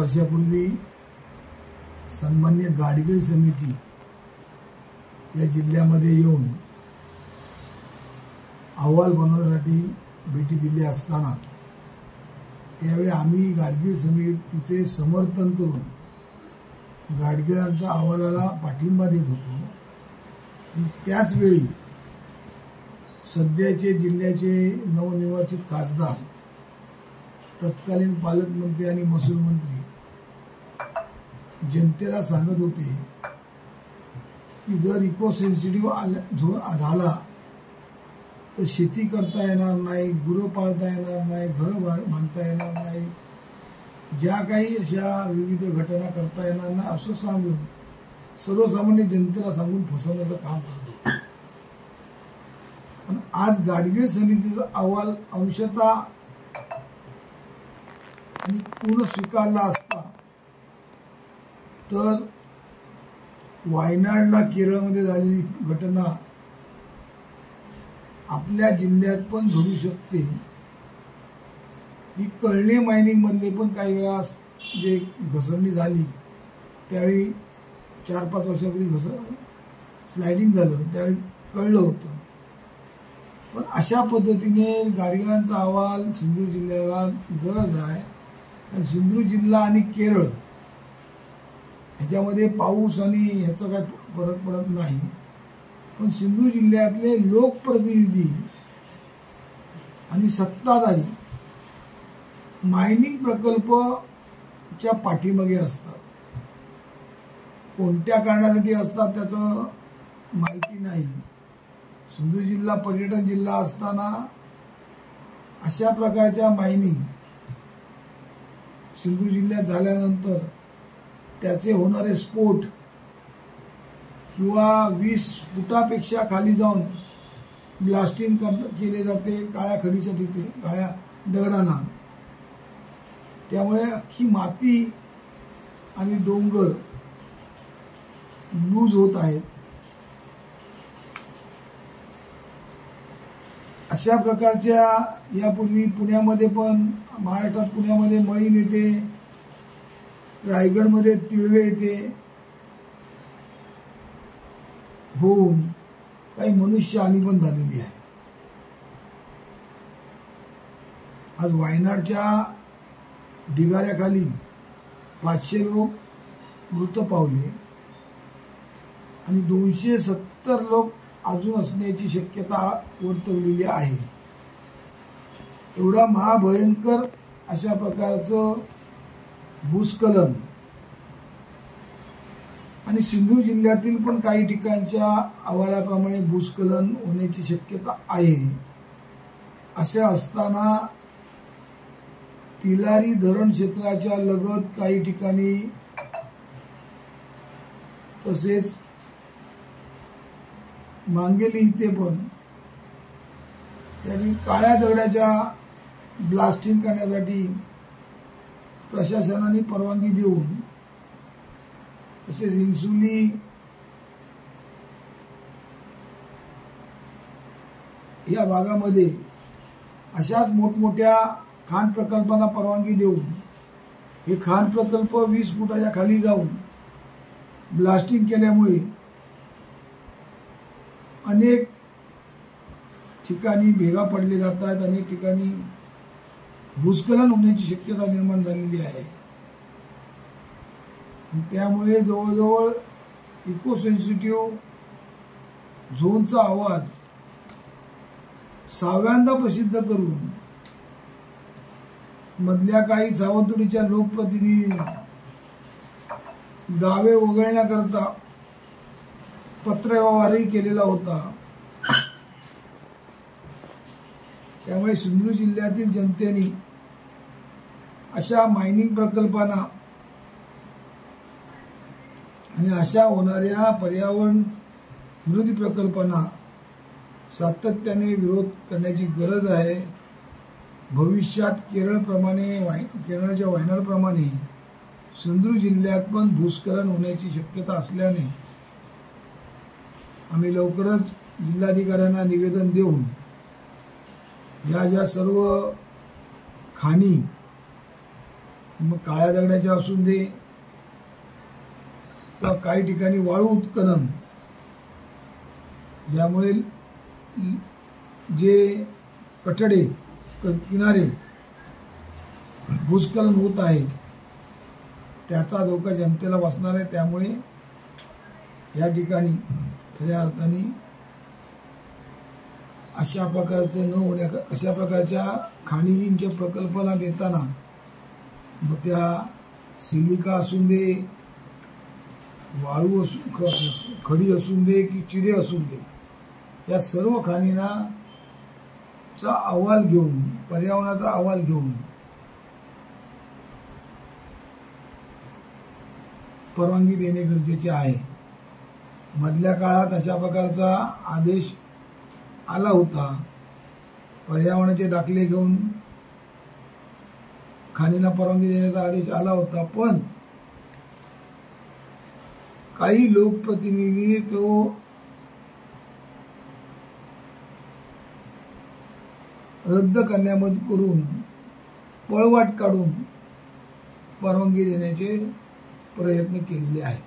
वर्षापूर्वी सन्मान्य गाडगीळ समिती या जिल्ह्यामध्ये येऊन अहवाल बनवण्यासाठी भेटी दिली असताना त्यावेळी आम्ही गाडगीळ समितीचे समर्थन करून गाडगीळांच्या अहवालाला पाठिंबा देत होतो। त्याच वेळी सध्याचे जिल्ह्याचे नवनिर्वाचित खासदार तत्कालीन पालकमंत्री आणि महसूल मंत्री जनतेला सांगत होते की जर इको सेन्सिटिव्ह झोन झाला तर शेती करता येणार नाही, गुरं पाळता येणार नाही, घरं बांधता येणार नाही, ज्या काही अशा विविध घटना करता येणार नाही असं सांगून सर्वसामान्य जनतेला सांगून फसवण्याचं काम करतो। पण आज गाडगीळ समितीचा अहवाल अंशतः आणि पूर्ण स्वीकारला असता तर वायनाडला केरळमध्ये झालेली घटना आपल्या जिल्ह्यात पण घडू शकते। ही कळणे मायनिंग मधले पण काही वेळा जे घसरणी झाली त्यावेळी 4-5 वर्षापूर्वी स्लायडिंग झालं त्यावेळी कळलं होतं। पण अशा पद्धतीने गाडगीळांचा अहवाल सिंधुदुर्ग जिल्ह्याला गरज आहे। आणि सिंधुदुर्ग जिल्हा आणि केरळ ह्याच्यामध्ये पाऊस आणि ह्याचा काय फरक पडत नाही, पण सिंधुदुर्ग जिल्ह्यातले लोकप्रतिनिधी आणि सत्ताधारी मायनिंग प्रकल्पच्या पाठीमागे असतात। कोणत्या कारणासाठी असतात त्याचं माहिती नाही। सिंधुदुर्ग जिल्हा पर्यटन जिल्हा असताना अशा प्रकारच्या मायनिंग सिंधुदुर्ग जिल्ह्यात झाल्यानंतर त्याचे होणारे स्फोट किंवा 20 फुटापेक्षा खाली जाऊन ब्लास्टिंग केले जाते काळ्या खडीच्या तिथे, काळ्या दगडांना, त्यामुळे अख्खी माती आणि डोंगर लूज होत आहेत। अशा प्रकारच्या यापूर्वी पुण्यामध्ये पण महाराष्ट्रात पुण्यामध्ये मळीन येते, रायगडमध्ये तिळवे येते होऊन काही मनुष्यहानी पण झालेली आहे। आज वायनाडच्या ढिगाऱ्याखाली 500 लोक मृत पावले आणि 270 लोक अजून असण्याची शक्यता वर्तवलेली आहे। एवढा महाभयंकर अशा प्रकारचं भूस्खलन आणि सिंधुदुर्ग जिल्ह्यातील पण काही ठिकाणच्या अहवालाप्रमाणे भूस्खलन होण्याची शक्यता आहे। असे असताना तिलारी धरण क्षेत्राच्या लगत काही ठिकाणी तसेच मांगेली इथे पण त्यांनी काळ्या दगडाच्या ब्लास्टिंग करण्यासाठी प्रशासनाने परवानगी देऊन तसेच इन्सुली या भागामध्ये अशाच मोठमोठ्या खाण प्रकल्पांना परवानगी देऊन हे खाण प्रकल्प 20 फुटाच्या खाली जाऊन ब्लास्टिंग केल्यामुळे अनेक ठिकाणी भेगा पडले जात आहेत, अनेक ठिकाणी भूस्खलन होण्याची शक्यता निर्माण झालेली आहे। त्यामुळे जवळजवळ इको सेन्सिटिव्ह झोनचा अहवाल 6व्यांदा प्रसिद्ध करून मधल्या काही सावंतवाडीच्या लोकप्रतिनिधींनी गावे वगळण्याकरता पत्रव्यवहारही केलेला होता। त्यामुळे सिंधुदुर्ग जिल्ह्यातील जनतेने अशा मायनिंग प्रकल्पांना आणि अशा होणाऱ्या पर्यावरण विरोधी प्रकल्पांना सातत्याने विरोध करण्याची गरज आहे। भविष्यात केरळच्या वायनाडप्रमाणे सिंधुदुर्ग जिल्ह्यात पण भूस्खलन होण्याची शक्यता असल्याने आम्ही लवकरच जिल्हाधिकाऱ्यांना निवेदन देऊन या ज्या सर्व खाणी मग काळ्या दगडाच्या असून दे किंवा काही ठिकाणी वाळू उत्खनन, यामुळे जे कठडे किनारे भूस्खलन होत आहे त्याचा धोका जनतेला वाचणार आहे. त्यामुळे या ठिकाणी खऱ्या अर्थाने अशा प्रकारच्या खाणींच्या प्रकल्पाला देताना मग त्या सिलिका असून दे, वाळू खडी असून दे की चिरे असून दे, या सर्व खाणींना चा अहवाल घेऊन, पर्यावरणाचा अहवाल घेऊन परवानगी देणे गरजेचे आहे. मधल्या काळात अशा प्रकारचा आदेश आला होता. पर्यावरणाचे दाखले घेऊन खाणींना परवानगी देण्याचा आदेश आला होता, पण काही लोकप्रतिनिधी तो रद्द करण्यामध्ये करून पळवाट काढून परवानगी देण्याचे प्रयत्न केलेले आहेत.